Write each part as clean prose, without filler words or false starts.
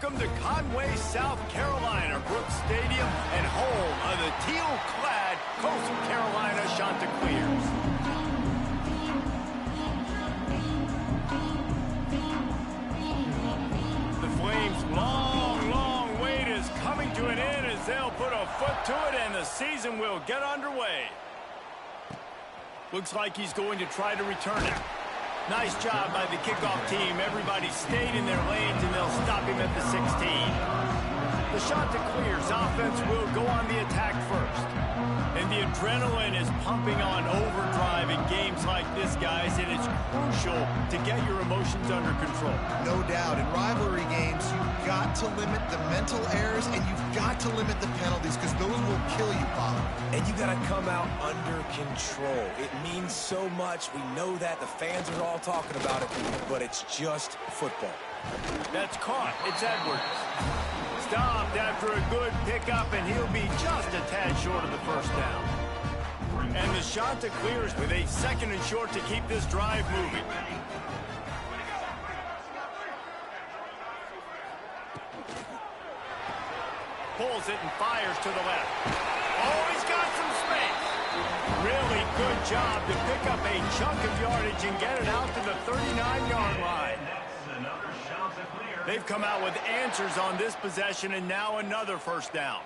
welcome to Conway, South Carolina, Brooks Stadium, and home of the teal-clad Coastal Carolina Chanticleers. The Flames' long wait is coming to an end as they'll put a foot to it, and the season will get underway. Looks like he's going to try to return it. Nice job by the kickoff team. Everybody stayed in their lanes, and they'll stop him at the 16. The Chanticleers offense will go on the attack first. And the adrenaline is pumping on overdrive in games like this, guys, and it's crucial to get your emotions under control. No doubt. In rivalry games, you've got to limit the mental errors, and you've got to limit the penalties, because those will kill you, Bob. And you got to come out under control. It means so much. We know that. The fans are all talking about it, but it's just football. That's caught. It's Edwards. Stopped after a good pickup, and he'll be just a tad short of the first down. And the Chanticleers with a 2nd and short to keep this drive moving. Pulls it and fires to the left. Oh, he's got some space. Really good job to pick up a chunk of yardage and get it out to the 39-yard line. They've come out with answers on this possession, and now another first down.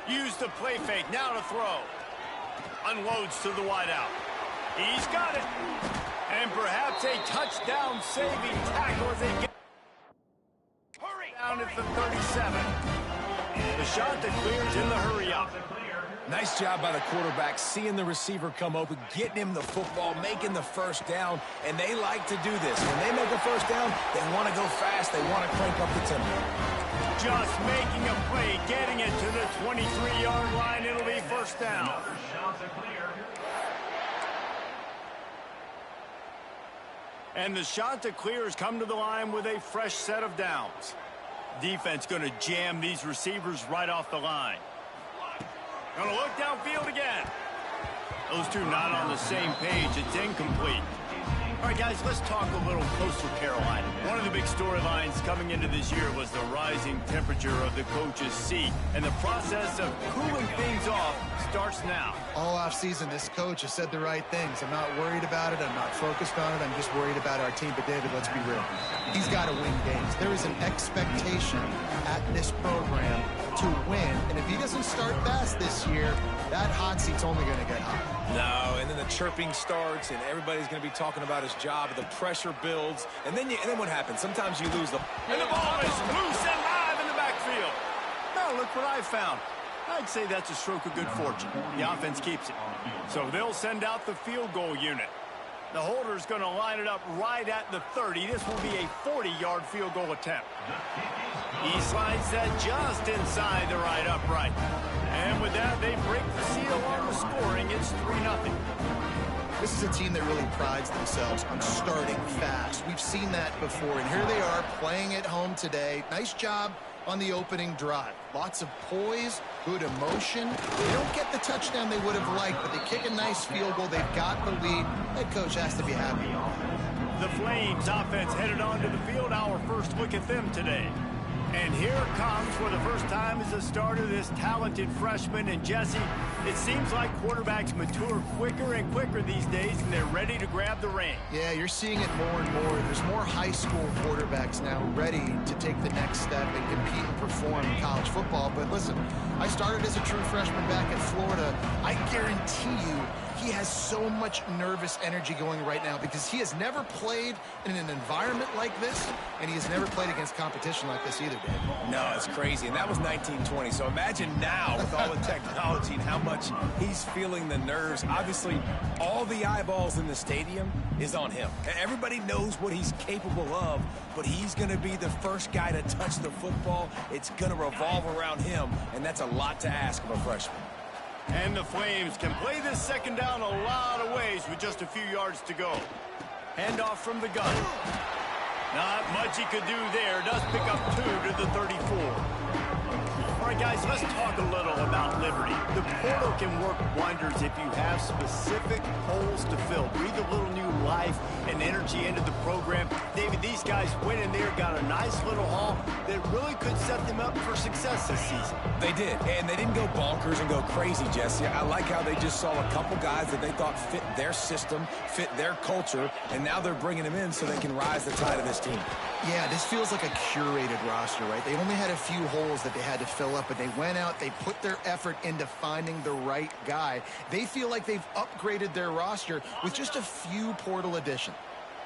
Use the play fake, now to throw. Unloads to the wideout. He's got it. And perhaps a touchdown-saving tackle as they get down at the 37. The Chanticleers in the hurry-up. Nice job by the quarterback, seeing the receiver come open, getting him the football, making the first down, and they like to do this. When they make a first down, they want to go fast, they want to crank up the tempo. Just making a play, getting it to the 23-yard line, it'll be first down. And the Chanticleers come to the line with a fresh set of downs. Defense going to jam these receivers right off the line. Going to look downfield again. Those two not on the same page. It's incomplete. All right, guys, let's talk a little Coastal Carolina. One of the big storylines coming into this year was the rising temperature of the coach's seat. And the process of cooling things off starts now. All offseason, this coach has said the right things. I'm not worried about it. I'm not focused on it. I'm just worried about our team. But, David, let's be real. He's got to win games. There is an expectation at this program to win. And if he doesn't start fast this year, that hot seat's only going to get hot. No, and then the chirping starts, and everybody's going to be talking about his job. The pressure builds, and then what happens? Sometimes you lose the... And the ball is loose and live in the backfield. Now look what I found. I'd say that's a stroke of good fortune. The offense keeps it. So they'll send out the field goal unit. The holder's going to line it up right at the 30. This will be a 40-yard field goal attempt. He slides that just inside the right upright. And with that, they break the seal on the scoring. It's 3-0. This is a team that really prides themselves on starting fast. We've seen that before, and here they are playing at home today. Nice job on the opening drive. Lots of poise, good emotion. They don't get the touchdown they would have liked, but they kick a nice field goal. They've got the lead. Head coach has to be happy. The Flames offense headed onto the field. Our first look at them today. And here comes, for the first time as a starter, this talented freshman. And Jesse, it seems like quarterbacks mature quicker and quicker these days, and they're ready to grab the reins. Yeah, you're seeing it more and more. There's more high school quarterbacks now ready to take the next step and compete and perform in college football. But listen, I started as a true freshman back at Florida. I guarantee you he has so much nervous energy going right now because he has never played in an environment like this, and he has never played against competition like this either, Dave. No, it's crazy, and that was 1920. So imagine now with all the technology and how much he's feeling the nerves. Obviously, all the eyeballs in the stadium is on him. Everybody knows what he's capable of, but he's going to be the first guy to touch the football. It's going to revolve around him, and that's a lot to ask of a freshman. And the Flames can play this second down a lot of ways with just a few yards to go. Handoff from the gun. Not much he could do there. Does pick up 2 to the 34. All right, guys, let's talk a little about Liberty. The portal can work wonders if you have specific holes to fill. Breathe a little new life and energy towards the end of the program. David, these guys went in there, got a nice little haul that really could set them up for success this season. They did, and they didn't go bonkers and go crazy, Jesse. I like how they just saw a couple guys that they thought fit their system, fit their culture, and now they're bringing them in so they can rise the tide of this team. Yeah, this feels like a curated roster, right? They only had a few holes that they had to fill up, but they went out, they put their effort into finding the right guy. They feel like they've upgraded their roster with just a few portal additions.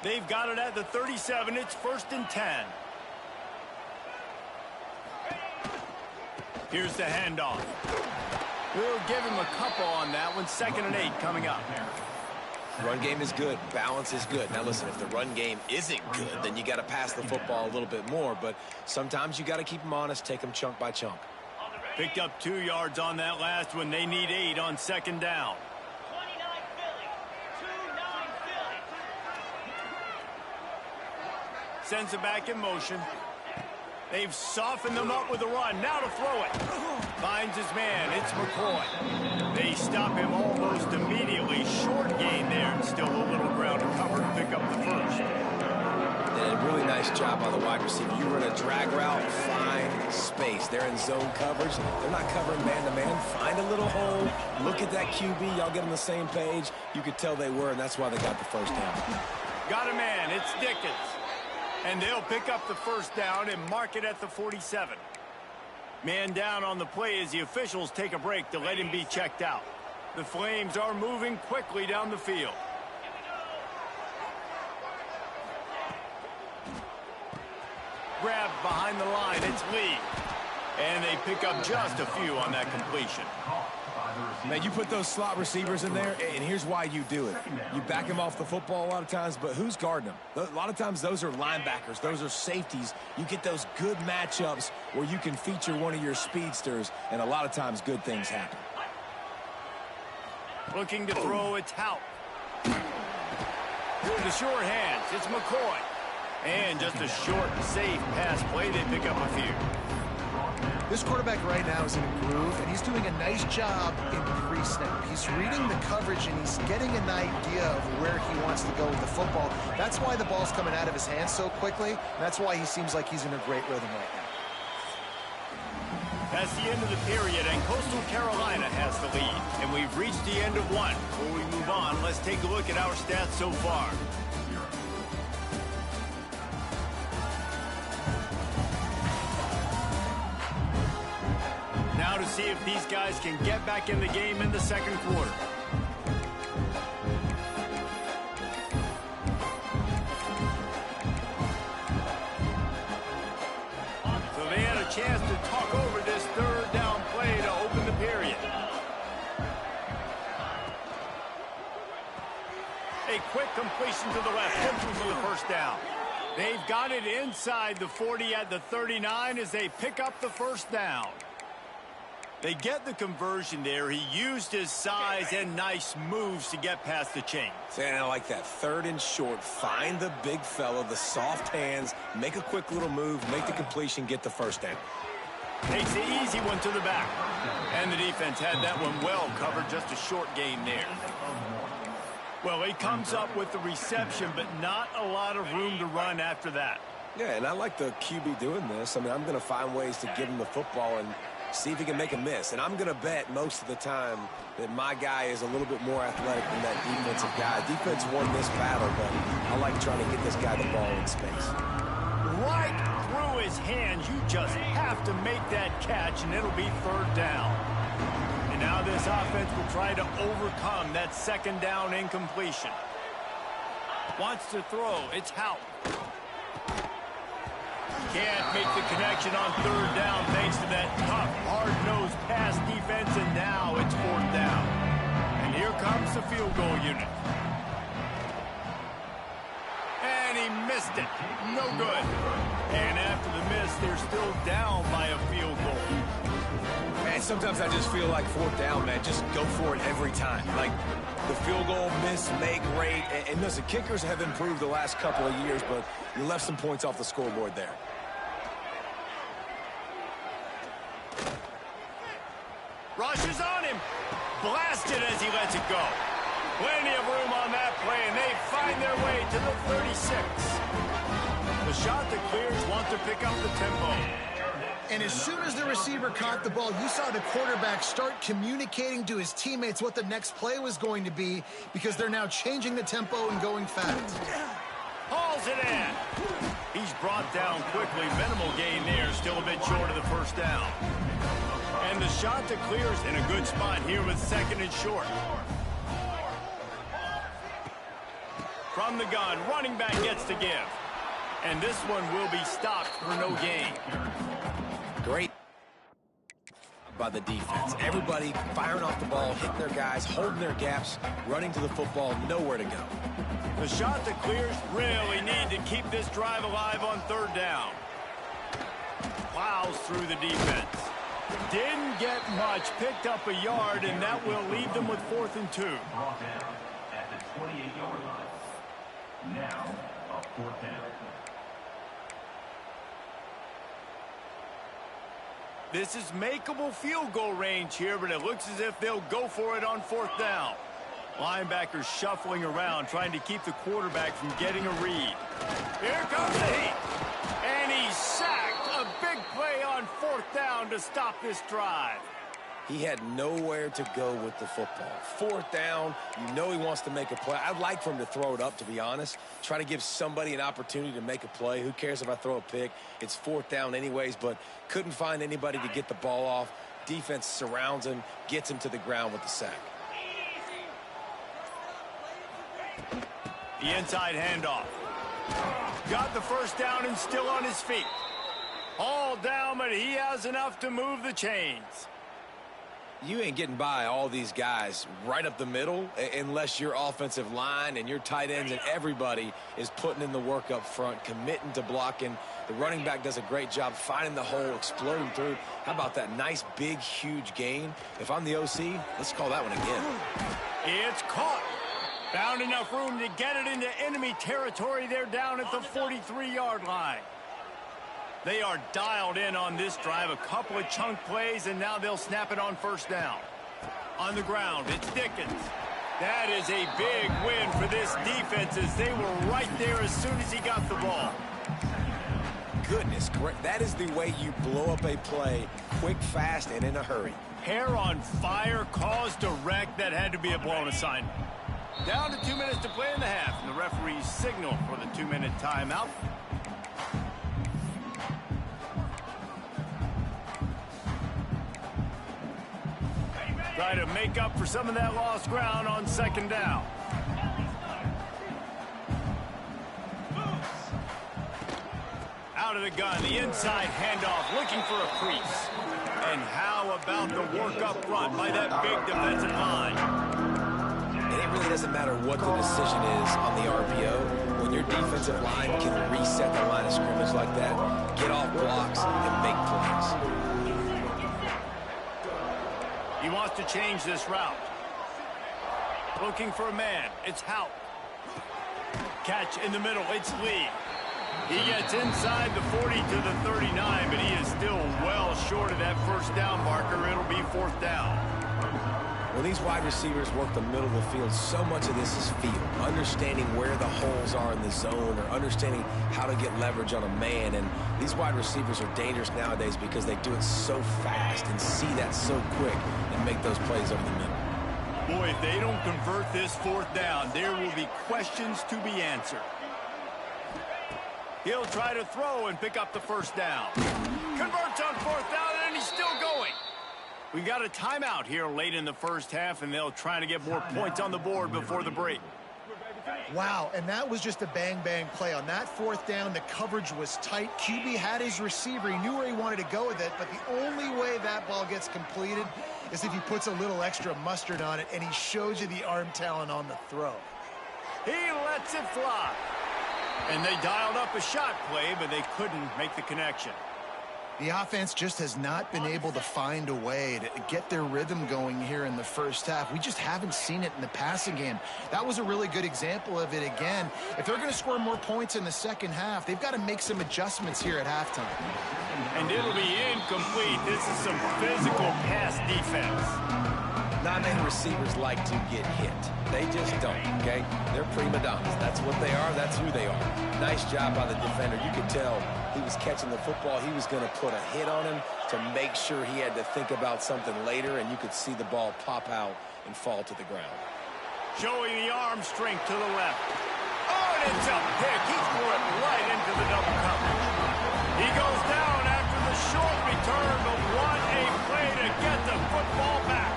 They've got it at the 37. It's 1st and 10. Here's the handoff. We'll give him a couple on that one. 2nd and 8 coming up. Run game is good. Balance is good. Now, listen, if the run game isn't good, then you got to pass the football a little bit more. But sometimes you got to keep them honest, take them chunk by chunk. Picked up 2 yards on that last one. They need 8 on 2nd down. 29 Philly. 2-9 Philly. Sends it back in motion. They've softened them up with a run. Now to throw it. Finds his man. It's McCoy. They stop him almost immediately. Short gain there. Still a little ground to cover to pick up the first. And a really nice job by the wide receiver. You run a drag route, find space. They're in zone coverage. They're not covering man-to-man. Find a little hole. Look at that QB. Y'all get on the same page. You could tell they were, and that's why they got the first down. Got a man. It's Dickens. And they'll pick up the first down and mark it at the 47. Man down on the play as the officials take a break to let him be checked out. The Flames are moving quickly down the field. Grabbed behind the line, it's Lee. And they pick up just a few on that completion. Man, you put those slot receivers in there, and here's why you do it. You back them off the football a lot of times, but who's guarding them? A lot of times those are linebackers. Those are safeties. You get those good matchups where you can feature one of your speedsters, and a lot of times good things happen. Looking to throw, it's Houck. The short hands, it's McCoy. And just a short, safe pass play, they pick up a few. This quarterback right now is in a groove, and he's doing a nice job in pre-snap. He's reading the coverage, and he's getting an idea of where he wants to go with the football. That's why the ball's coming out of his hands so quickly. That's why he seems like he's in a great rhythm right now. That's the end of the period, and Coastal Carolina has the lead. And we've reached the end of one. Before we move on, let's take a look at our stats so far. Now to see if these guys can get back in the game in the second quarter. So they had a chance to talk over this third down play to open the period. A quick completion to the left, gets them for the first down. They've got it inside the 40 at the 39 as they pick up the first down. They get the conversion there. He used his size and nice moves to get past the chains. And I like that. 3rd and short. Find the big fella, the soft hands, make a quick little move, make the completion, get the first down. Takes the easy one to the back. And the defense had that one well covered, just a short gain there. Well, he comes up with the reception, but not a lot of room to run after that. Yeah, and I like the QB doing this. I mean, I'm going to find ways to give him the football and see if he can make a miss. And I'm going to bet most of the time that my guy is a little bit more athletic than that defensive guy. Defense won this battle, but I like trying to get this guy the ball in space. Right through his hands. You just have to make that catch, and it'll be 3rd down. And now this offense will try to overcome that 2nd down incompletion. Wants to throw. It's Houck. Can't make the connection on 3rd down thanks to that tough, hard-nosed pass defense, and now it's 4th down. And here comes the field goal unit. And he missed it. No good. And after the miss, they're still down by a field goal. Man, sometimes I just feel like 4th down, man. Just go for it every time. Like the field goal, miss, make, great. And listen, kickers have improved the last couple of years, but you left some points off the scoreboard there. Rushes on him. Blasted as he lets it go. Plenty of room on that play, and they find their way to the 36. The shot that clears wants to pick up the tempo. And as soon as the receiver caught the ball, you saw the quarterback start communicating to his teammates what the next play was going to be, because they're now changing the tempo and going fast. Hauls it in. He's brought down quickly. Minimal gain there, still a bit short of the first down. And the shot that clears in a good spot here with 2nd and short. From the gun, running back gets to give. And this one will be stopped for no gain. Great by the defense. Everybody firing off the ball, hitting their guys, holding their gaps, running to the football, nowhere to go. The shot that clears really need to keep this drive alive on 3rd down. Plows through the defense. Didn't get much, picked up a yard, and that will leave them with 4th and 2. Brought down at the 28-yard line. Now, a 4th down. This is makeable field goal range here, but it looks as if they'll go for it on 4th down. Linebackers shuffling around, trying to keep the quarterback from getting a read. Here comes the heat. And he's sacked. A big play on 4th down to stop this drive. He had nowhere to go with the football. 4th down, you know he wants to make a play. I'd like for him to throw it up, to be honest. Try to give somebody an opportunity to make a play. Who cares if I throw a pick? It's 4th down anyways, but couldn't find anybody to get the ball off. Defense surrounds him, gets him to the ground with the sack. The inside handoff. Got the first down and still on his feet. All down, but he has enough to move the chains. You ain't getting by all these guys right up the middle unless your offensive line and your tight ends and everybody is putting in the work up front, committing to blocking. The running back does a great job finding the hole, exploding through. How about that nice, big, huge gain? If I'm the OC, let's call that one again. It's caught. Found enough room to get it into enemy territory. They're down at the 43-yard line. They are dialed in on this drive. A couple of chunk plays, and now they'll snap it on 1st down. On the ground, it's Dickens. That is a big win for this defense, as they were right there as soon as he got the ball. Goodness, great. That is the way you blow up a play, quick, fast, and in a hurry. Hair on fire, caused a wreck. That had to be a blown assignment. Down to 2 minutes to play in the half, and the referees signal for the 2-minute timeout. Try to make up for some of that lost ground on 2nd down. Out of the gun, the inside handoff, looking for a crease. And how about the work up front by that big defensive line? And it really doesn't matter what the decision is on the RPO. When your defensive line can reset the line of scrimmage like that, get off blocks and make plays. He wants to change this route. Looking for a man. It's Houck. Catch in the middle. It's Lee. He gets inside the 40 to the 39, but he is still well short of that 1st down marker. It'll be 4th down. When these wide receivers work the middle of the field, so much of this is feel. Understanding where the holes are in the zone, or understanding how to get leverage on a man. And these wide receivers are dangerous nowadays because they do it so fast and see that so quick and make those plays over the middle. Boy, if they don't convert this 4th down, there will be questions to be answered. He'll try to throw and pick up the 1st down. Converts on 4th down, and he's still going. We've got a timeout here late in the first half, and they'll try to get more points on the board before the break. Wow, and that was just a bang-bang play. On that 4th down, the coverage was tight. QB had his receiver. He knew where he wanted to go with it, but the only way that ball gets completed is if he puts a little extra mustard on it, and he shows you the arm talent on the throw. He lets it fly. And they dialed up a shot play, but they couldn't make the connection. The offense just has not been able to find a way to get their rhythm going here in the first half. We just haven't seen it in the passing game. That was a really good example of it again. If they're going to score more points in the second half, they've got to make some adjustments here at halftime. And it'll be incomplete. This is some physical pass defense. Not many receivers like to get hit. They just don't, okay? They're prima donnas. That's what they are. That's who they are. Nice job by the defender. You could tell he was catching the football. He was going to put a hit on him to make sure he had to think about something later, and you could see the ball pop out and fall to the ground. Showing the arm strength to the left. Oh, and it's a pick. He threw it right into the double coverage. He goes down after the short return, but what a play to get the football back.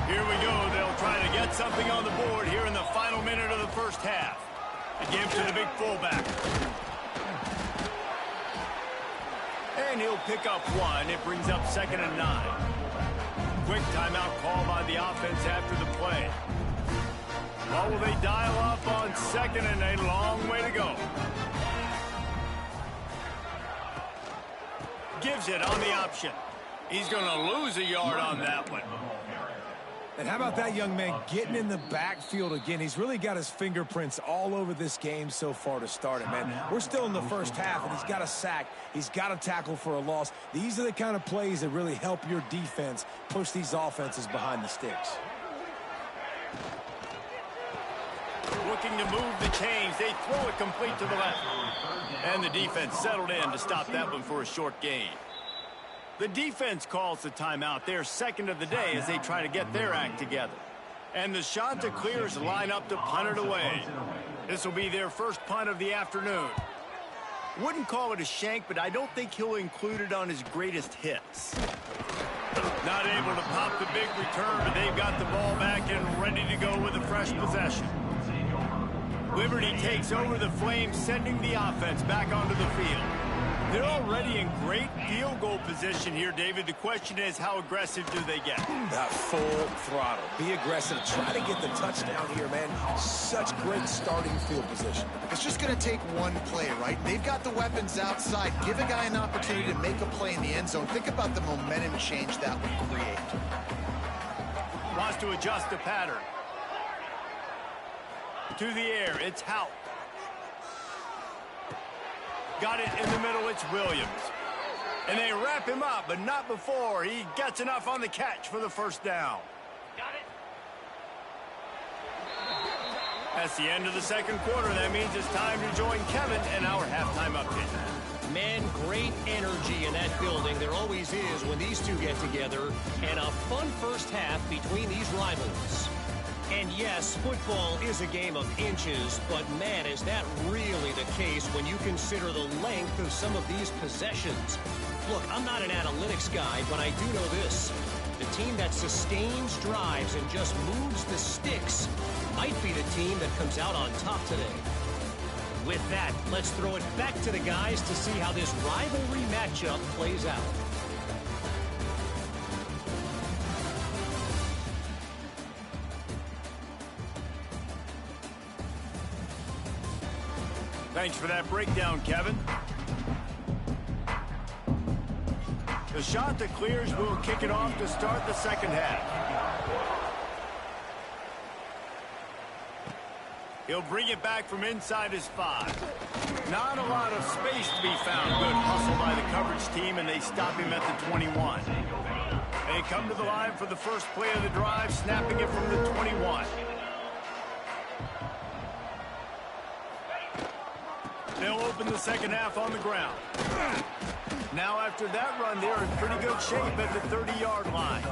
Here we go. They'll try to get something on the board here in the final minute of the first half. The give to the big fullback. And he'll pick up one. It brings up 2nd and 9. Quick timeout call by the offense after the play. Well, will they dial up on 2nd and a long way to go? Gives it on the option. He's going to lose a yard on that one. And how about that young man getting in the backfield again? He's really got his fingerprints all over this game so far to start it, man. We're still in the first half, and he's got a sack. He's got a tackle for a loss. These are the kind of plays that really help your defense push these offenses behind the sticks. Looking to move the chains. They throw it complete to the left. And the defense settled in to stop that one for a short gain. The defense calls the timeout. They're second of the day as they try to get their act together. And the Shanta clears line up to punt it away. This will be their first punt of the afternoon. Wouldn't call it a shank, but I don't think he'll include it on his greatest hits. Not able to pop the big return, but they've got the ball back and ready to go with a fresh possession. Liberty takes over the Flames, sending the offense back onto the field. They're already in great field goal position here, David. The question is, how aggressive do they get? Full throttle. Be aggressive. Try to get the touchdown here, man. Such great starting field position. It's just going to take one play, right? They've got the weapons outside. Give a guy an opportunity to make a play in the end zone. Think about the momentum change that would create. Wants to adjust the pattern. To the air, it's Houck. Got it in the middle, it's Williams. And they wrap him up, but not before he gets enough on the catch for the first down. Got it. That's the end of the second quarter. That means it's time to join Kevin in our halftime update. Man, great energy in that building. There always is when these two get together. And a fun first half between these rivals. And yes, football is a game of inches, but man, is that really the case when you consider the length of some of these possessions. Look, I'm not an analytics guy, but I do know this. The team that sustains drives and just moves the sticks might be the team that comes out on top today. With that, let's throw it back to the guys to see how this rivalry matchup plays out. Thanks for that breakdown, Kevin. The shot that clears will kick it off to start the second half. He'll bring it back from inside his 5. Not a lot of space to be found. Good hustle by the coverage team, and they stop him at the 21. They come to the line for the first play of the drive, snapping it from the 21. They'll open the second half on the ground. Now after that run, they're in pretty good shape at the 30-yard line.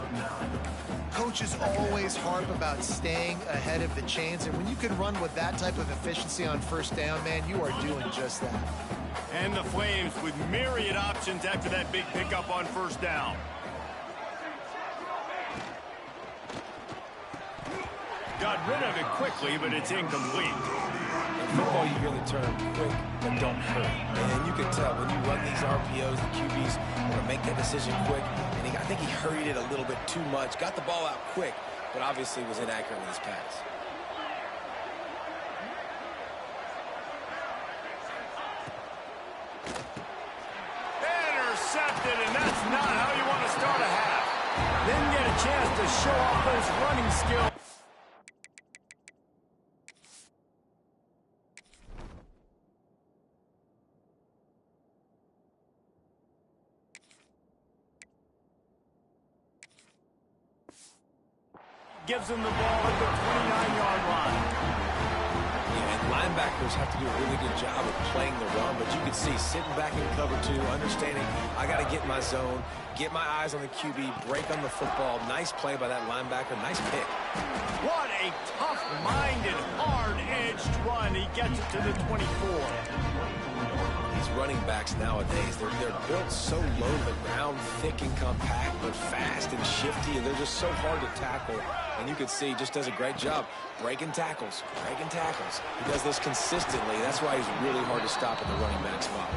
Coaches always harp about staying ahead of the chains, and when you can run with that type of efficiency on first down, man, you are doing just that. And the Flames with myriad options after that big pickup on first down. Got rid of it quickly, but it's incomplete. In football, you hear the term quick, but don't hurry. And you can tell when you run these RPOs, the QBs want to make that decision quick. And I think he hurried it a little bit too much. Got the ball out quick, but obviously was inaccurate with his pass. Intercepted, and that's not how you want to start a half. Then get a chance to show off those running skills. gives them the ball at the 29-yard line. Yeah, and linebackers have to do a really good job of playing the run, but you can see sitting back in cover two, understanding I got to get my zone, get my eyes on the QB, break on the football. Nice play by that linebacker. Nice pick. What a tough-minded, hard-edged run. He gets it to the 24. These running backs nowadays, they're built so low to the ground, thick and compact, but fast and shifty, and they're just so hard to tackle. And you can see he just does a great job breaking tackles, breaking tackles. He does this consistently. That's why he's really hard to stop at the running back spot.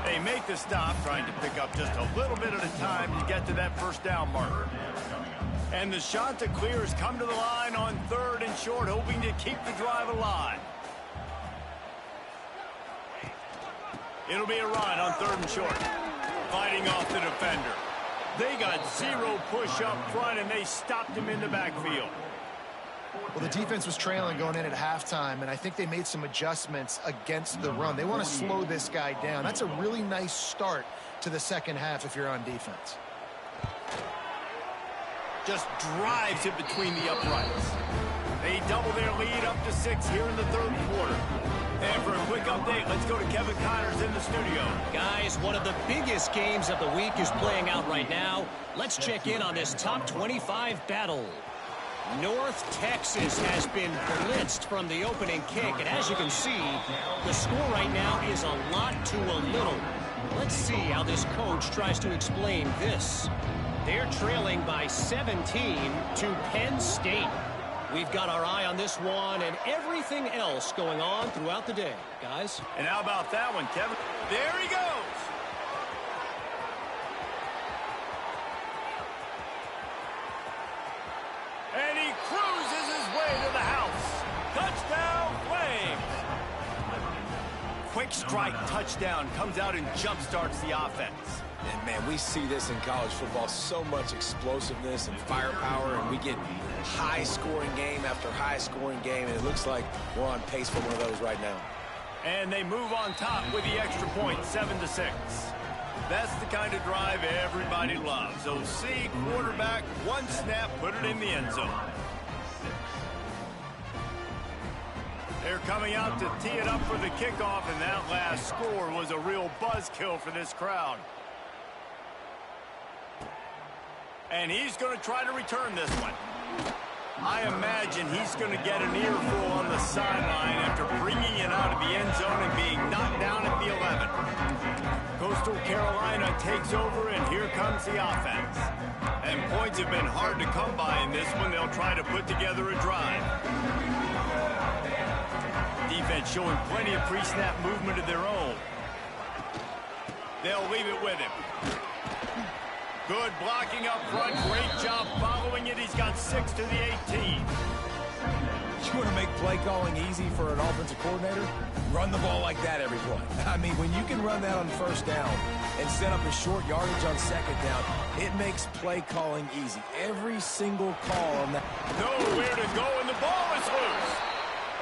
They make the stop, trying to pick up just a little bit at a time to get to that first down marker. And the Chanticleers come to the line on 3rd and short, hoping to keep the drive alive. It'll be a run on 3rd and short. Fighting off the defender. They got 0 push up front, and they stopped him in the backfield. Well, the defense was trailing going in at halftime, and I think they made some adjustments against the run. They want to slow this guy down. That's a really nice start to the second half if you're on defense. Just drives it between the uprights. They double their lead up to 6 here in the 3rd quarter. And for a quick update, let's go to Kevin Connors in the studio. Guys, one of the biggest games of the week is playing out right now. Let's check in on this top 25 battle. North Texas has been blitzed from the opening kick, and as you can see, the score right now is a lot to a little. Let's see how this coach tries to explain this. They're trailing by 17 to Penn State. We've got our eye on this one and everything else going on throughout the day, guys. And how about that one, Kevin? There he goes. And he cruises his way to the house. Touchdown, Flames. Quick strike touchdown comes out and jump-starts the offense. And, man, we see this in college football, so much explosiveness and firepower, and we get high-scoring game after high-scoring game, and it looks like we're on pace for one of those right now. And they move on top with the extra point, 7-6. That's the kind of drive everybody loves. OC, quarterback, one snap, put it in the end zone. They're coming out to tee it up for the kickoff, and that last score was a real buzzkill for this crowd. And he's going to try to return this one. I imagine he's going to get an earful on the sideline after bringing it out of the end zone and being knocked down at the 11. Coastal Carolina takes over, and here comes the offense. And points have been hard to come by in this one. They'll try to put together a drive. Defense showing plenty of pre-snap movement of their own. They'll leave it with him. Good blocking up front. Great job following it. He's got 6 to the 18. You want to make play calling easy for an offensive coordinator? Run the ball like that every play. I mean, when you can run that on first down and set up a short yardage on second down, it makes play calling easy. Every single call on that. Nowhere to go, and the ball is loose.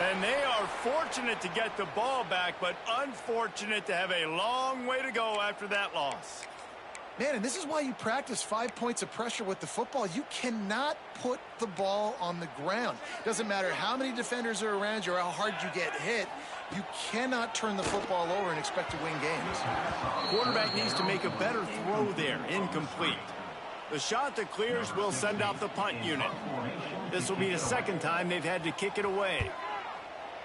And they are fortunate to get the ball back, but unfortunate to have a long way to go after that loss. Man, and this is why you practice 5 points of pressure with the football. You cannot put the ball on the ground. Doesn't matter how many defenders are around you or how hard you get hit. You cannot turn the football over and expect to win games. Quarterback needs to make a better throw there. Incomplete. The Chanticleers will send out the punt unit. This will be the second time they've had to kick it away.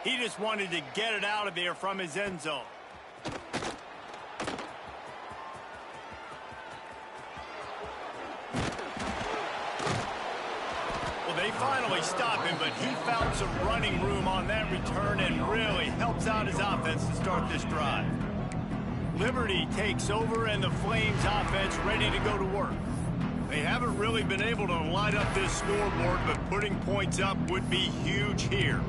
He just wanted to get it out of there from his end zone. Well, they finally stop him, but he found some running room on that return and really helps out his offense to start this drive. Liberty takes over, and the Flames offense ready to go to work. They haven't really been able to light up this scoreboard, but putting points up would be huge here.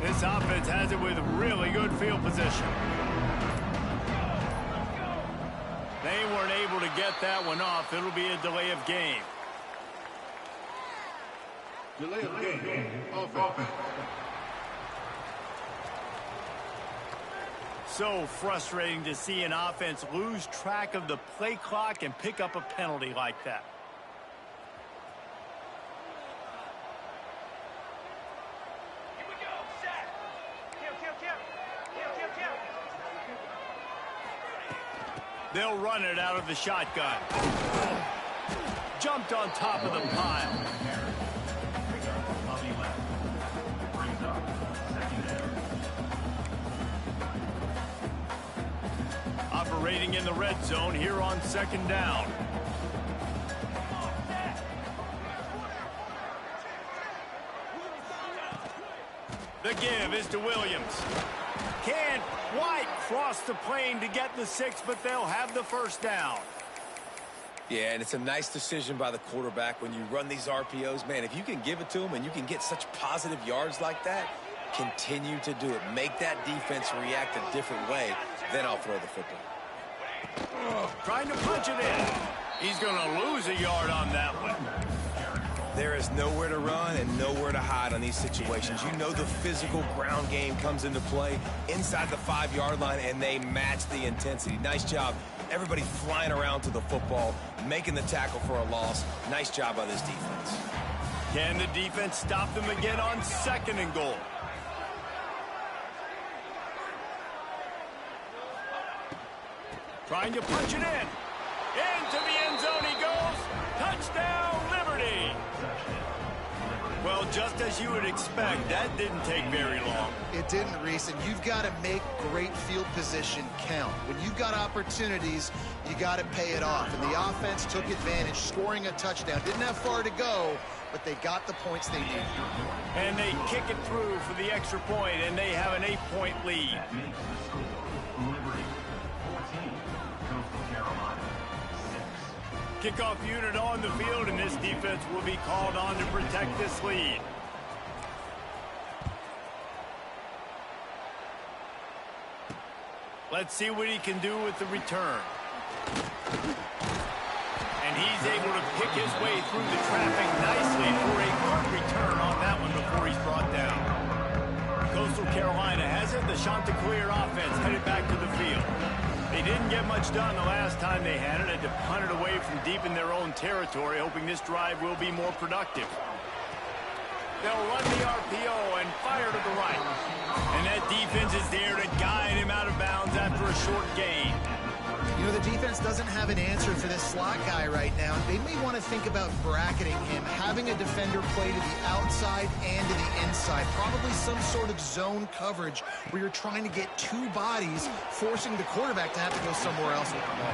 This offense has it with really good field position. They weren't able to get that one off. It'll be a delay of game. Delay of game. Offense. So frustrating to see an offense lose track of the play clock and pick up a penalty like that. They'll run it out of the shotgun. Jumped on top of the pile. Operating in the red zone here on 2nd down. The give is to Williams. Can't quite cross the plane to get the 6, but they'll have the 1st down. Yeah, and it's a nice decision by the quarterback when you run these RPOs. Man, if you can give it to them and you can get such positive yards like that, continue to do it. Make that defense react a different way. Then I'll throw the football. Trying to punch it in. He's going to lose a yard on that one. There is nowhere to run and nowhere to hide on these situations. You know the physical ground game comes into play inside the 5-yard line, and they match the intensity. Nice job. Everybody flying around to the football, making the tackle for a loss. Nice job by this defense. Can the defense stop them again on 2nd and goal? Trying to punch it in. Into the end zone he goes. Touchdown, Liberty. Well, just as you would expect, that didn't take very long. It didn't, Reese, and you've got to make great field position count. When you've got opportunities, you got to pay it off. And the offense took advantage, scoring a touchdown. Didn't have far to go, but they got the points they needed. And they kick it through for the extra point, and they have an 8-point lead. That makes the score Liberty 14, Coastal Carolina 6. Kickoff unit on the field, and this defense will be called on to protect this lead. Let's see what he can do with the return. And he's able to pick his way through the traffic nicely for a good return on that one before he's brought down. Coastal Carolina has it. The Chanticleer offense headed back to the field. They didn't get much done the last time they had it. Had to punt it away from deep in their own territory, hoping this drive will be more productive. They'll run the RPO and fire to the right. And that defense is there to guide him out of bounds after a short gain. You know, the defense doesn't have an answer for this slot guy right now. They may want to think about bracketing him, having a defender play to the outside and to the inside. Probably some sort of zone coverage where you're trying to get 2 bodies, forcing the quarterback to have to go somewhere else with the ball.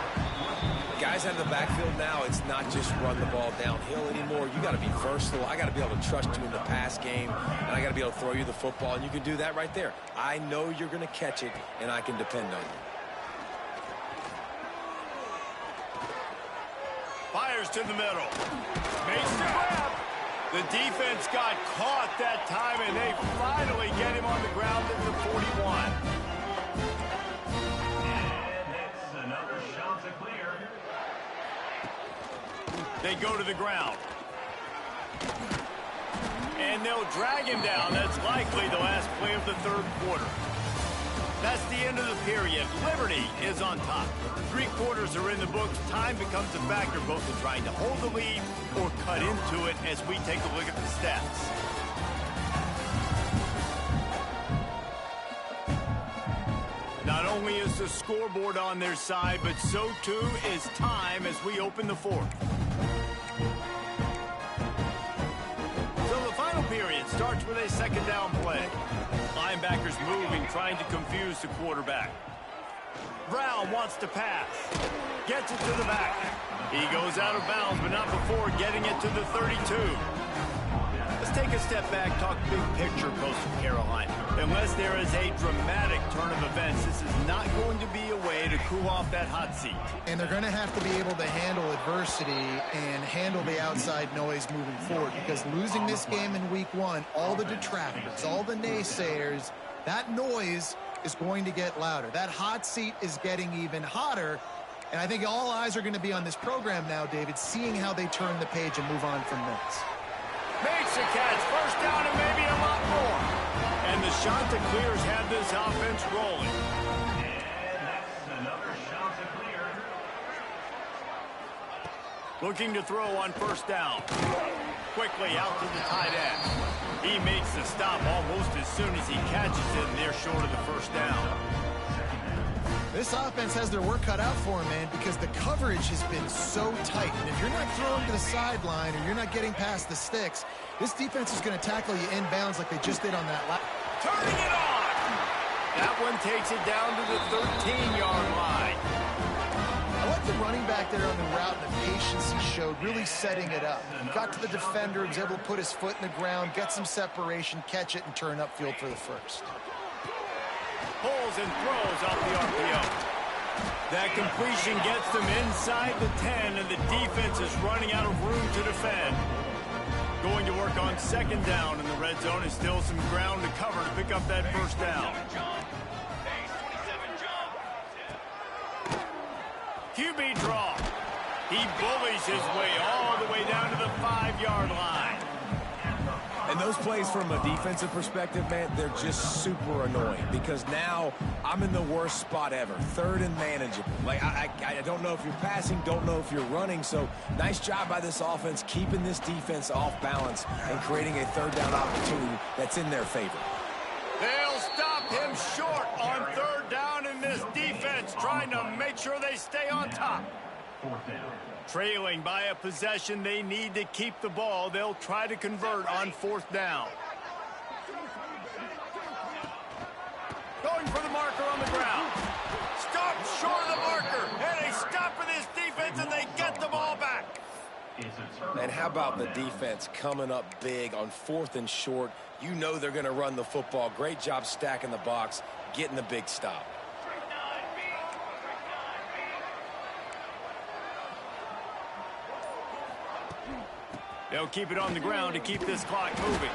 Guys out of the backfield now, it's not just run the ball downhill anymore. You got to be versatile. I got to be able to trust you in the pass game, and I got to be able to throw you the football, and you can do that right there. I know you're going to catch it, and I can depend on you. Fires to the middle. Makes the grab. The defense got caught that time, and they finally get him on the ground at the 41. And it's another Chanticleer. They go to the ground. And they'll drag him down. That's likely the last play of the 3rd quarter. That's the end of the period. Liberty is on top. 3 quarters are in the books. Time becomes a factor both in trying to hold the lead or cut into it as we take a look at the stats. Not only is the scoreboard on their side, but so too is time as we open the 4th. So the final period starts with a 2nd down play. Linebackers moving, trying to confuse the quarterback. Brown wants to pass. Gets it to the back. He goes out of bounds, but not before getting it to the 32. Let's take a step back, talk big picture Coastal Carolina. Unless there is a dramatic turn of events, this is not going to be a way to cool off that hot seat. And they're going to have to be able to handle adversity and handle the outside noise moving forward, because losing this game in week 1, all the detractors, all the naysayers, that noise is going to get louder. That hot seat is getting even hotter. And I think all eyes are going to be on this program now, David, seeing how they turn the page and move on from this. Makes a catch, 1st down and maybe a lot more. And the Chanticleers have this offense rolling. And that's another Chanticleer. Looking to throw on 1st down. Quickly out to the tight end. He makes the stop almost as soon as he catches it, and they're short of the 1st down. This offense has their work cut out for them, man, because the coverage has been so tight. And if you're not throwing to the sideline or you're not getting past the sticks, this defense is going to tackle you inbounds like they just did on that last. Turning it on! That one takes it down to the 13-yard line. I like the running back there on the route and the patience he showed, really setting it up. Got to the defender, was able to put his foot in the ground, get some separation, catch it, and turn upfield for the first. Pulls and throws off the RPO. That completion gets them inside the 10, and the defense is running out of room to defend. Going to work on second down in the red zone is still some ground to cover to pick up that first down. QB draw. He bullies his way all the way down to the 5-yard line. And those plays from a defensive perspective, man, they're just super annoying because now I'm in the worst spot ever, third and manageable. Like, I don't know if you're passing, don't know if you're running, so nice job by this offense keeping this defense off balance and creating a third down opportunity that's in their favor. They'll stop him short on third down in this defense, trying to make sure they stay on top. Fourth down. Trailing by a possession, they need to keep the ball. They'll try to convert on fourth down. Going for the marker on the ground. Stop short of the marker. And they stop for this defense, and they get the ball back. And how about the defense coming up big on fourth and short? You know they're going to run the football. Great job stacking the box, getting the big stop. They'll keep it on the ground to keep this clock moving.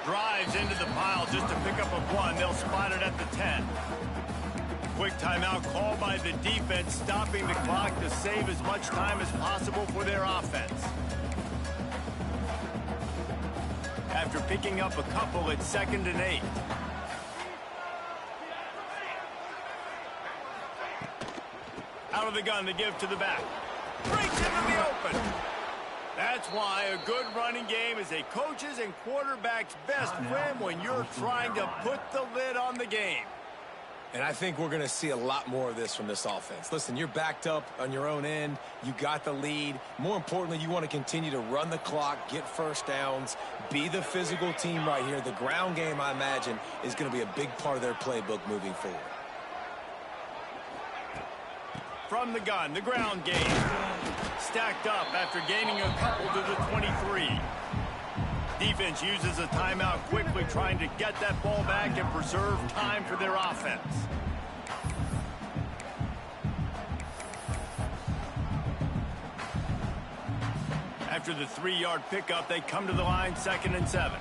Drives into the pile just to pick up a 1. They'll spot it at the 10. Quick timeout called by the defense, stopping the clock to save as much time as possible for their offense. After picking up a couple, it's 2nd and 8. Out of the gun, the give to the back. Breaks into the open. That's why a good running game is a coach's and quarterback's best friend when you're trying to put the lid on the game. And I think we're going to see a lot more of this from this offense. Listen, you're backed up on your own end. You got the lead. More importantly, you want to continue to run the clock, get first downs, be the physical team right here. The ground game, I imagine, is going to be a big part of their playbook moving forward. From the gun, the ground game. Stacked up after gaining a couple to the 23. Defense uses a timeout quickly, trying to get that ball back and preserve time for their offense. After the 3-yard pickup, they come to the line, 2nd and 7.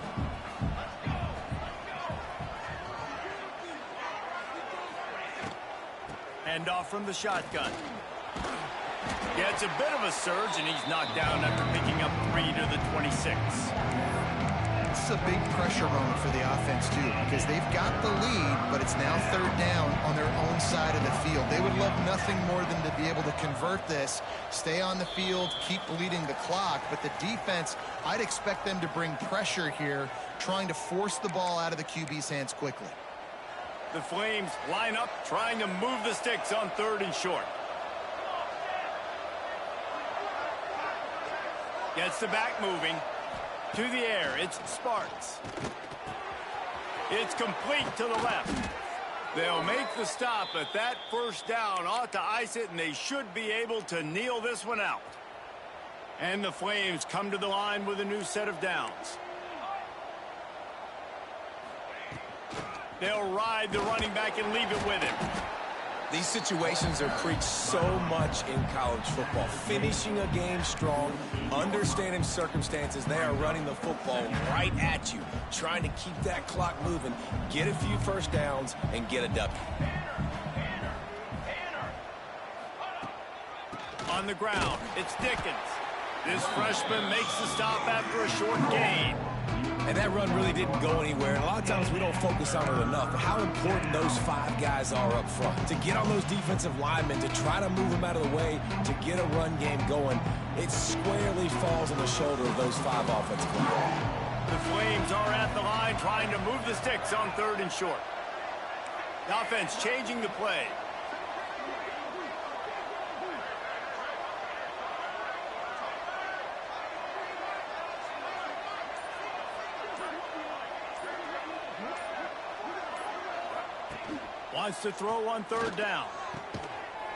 Hand off from the shotgun. Gets a bit of a surge, and he's knocked down after picking up 3 to the 26. This is a big pressure moment for the offense, too, because they've got the lead, but it's now third down on their own side of the field. They would love nothing more than to be able to convert this, stay on the field, keep bleeding the clock, but the defense, I'd expect them to bring pressure here, trying to force the ball out of the QB's hands quickly. The Flames line up, trying to move the sticks on 3rd and short. Gets the back moving. To the air, it's Sparks. It's complete to the left. They'll make the stop, but that first down ought to ice it, and they should be able to kneel this one out. And the Flames come to the line with a new set of downs. They'll ride the running back and leave it with him. These situations are preached so much in college football. Finishing a game strong, understanding circumstances. They are running the football right at you, trying to keep that clock moving, get a few first downs, and get a W. On the ground, it's Dickens. This freshman makes the stop after a short gain. And that run really didn't go anywhere. And a lot of times we don't focus on it enough. But how important those 5 guys are up front. To get on those defensive linemen, to try to move them out of the way, to get a run game going, it squarely falls on the shoulder of those 5 offensive players. The Flames are at the line trying to move the sticks on 3rd and short. The offense changing the play. Wants to throw on third down.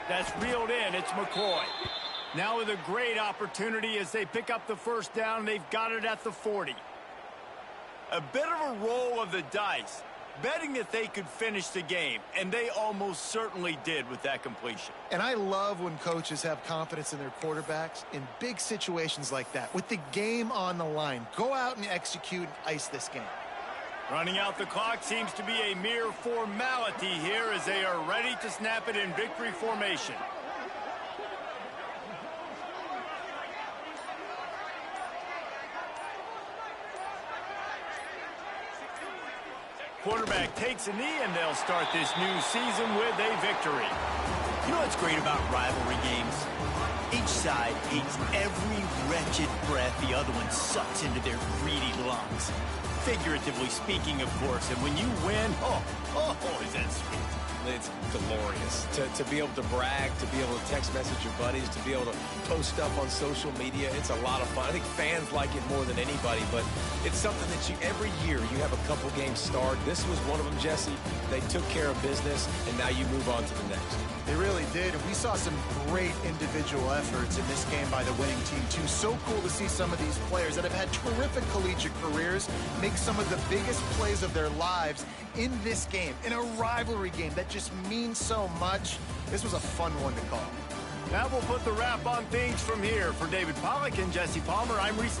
That's reeled in. It's McCoy. Now with a great opportunity as they pick up the first down. They've got it at the 40. A bit of a roll of the dice, betting that they could finish the game, and they almost certainly did with that completion. And I love when coaches have confidence in their quarterbacks in big situations like that. With the game on the line, go out and execute and ice this game. Running out the clock seems to be a mere formality here as they are ready to snap it in victory formation. Quarterback takes a knee, and they'll start this new season with a victory. You know what's great about rivalry games? Each side hates every wretched breath the other one sucks into their greedy lungs. Figuratively speaking, of course, and when you win, is that sweet. It's glorious to be able to brag, to be able to text message your buddies, to be able to post stuff on social media. It's a lot of fun. I think fans like it more than anybody, but it's something that every year you have a couple games start. This was one of them, Jesse. They took care of business, and now you move on to the next. They really did, and we saw some great individual efforts in this game by the winning team, too. So cool to see some of these players that have had terrific collegiate careers make some of the biggest plays of their lives in this game, in a rivalry game that just means so much. This was a fun one to call. Now we'll put the wrap on things from here. For David Pollack and Jesse Palmer, I'm Reese.